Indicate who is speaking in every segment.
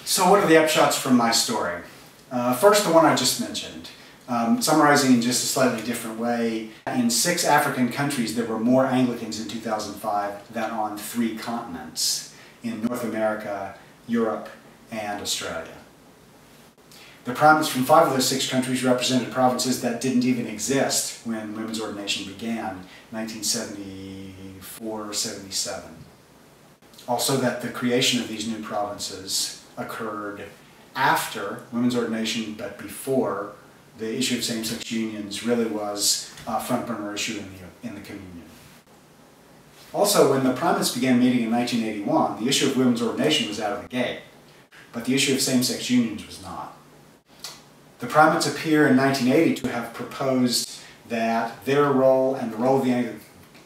Speaker 1: So what are the upshots from my story? First, the one I just mentioned. Summarizing in just a slightly different way, in 6 African countries there were more Anglicans in 2005 than on 3 continents, in North America, Europe, and Australia. The primates from 5 of those 6 countries represented provinces that didn't even exist when women's ordination began, 1974-77. Also that the creation of these new provinces occurred after women's ordination, but before the issue of same-sex unions really was a front-burner issue in the communion. Also, when the primates began meeting in 1981, the issue of women's ordination was out of the gate, but the issue of same-sex unions was not. The primates appear in 1980 to have proposed that their role and the role of the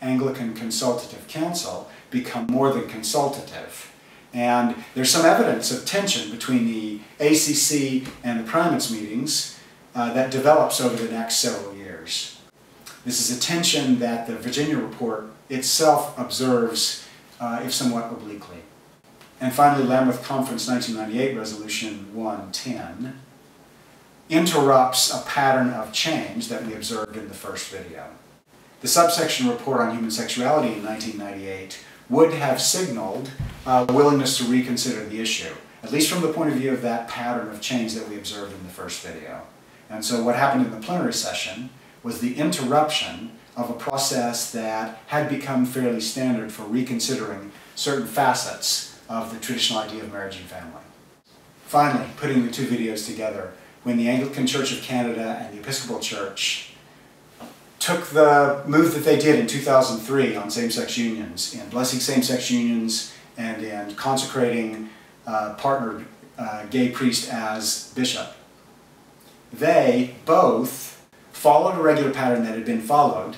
Speaker 1: Anglican Consultative Council become more than consultative. And there's some evidence of tension between the ACC and the primates meetings that develops over the next several years. This is a tension that the Virginia report itself observes, if somewhat obliquely. And finally, Lambeth Conference 1998 Resolution 110 interrupts a pattern of change that we observed in the first video. The subsection report on human sexuality in 1998 would have signaled a willingness to reconsider the issue, at least from the point of view of that pattern of change that we observed in the first video. And so what happened in the plenary session was the interruption of a process that had become fairly standard for reconsidering certain facets of the traditional idea of marriage and family. Finally, putting the 2 videos together, when the Anglican Church of Canada and the Episcopal Church took the move that they did in 2003 on same-sex unions, in blessing same-sex unions and in consecrating a partnered gay priest as bishop, they both followed a regular pattern that had been followed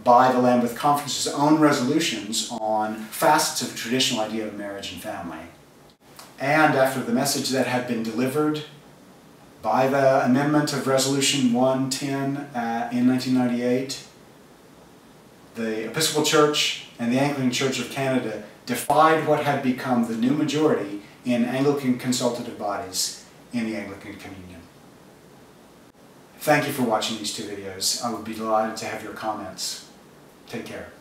Speaker 1: by the Lambeth Conference's own resolutions on facets of the traditional idea of marriage and family. And after the message that had been delivered by the amendment of Resolution 110 in 1998, the Episcopal Church and the Anglican Church of Canada defied what had become the new majority in Anglican consultative bodies in the Anglican Communion. Thank you for watching these 2 videos. I would be delighted to have your comments. Take care.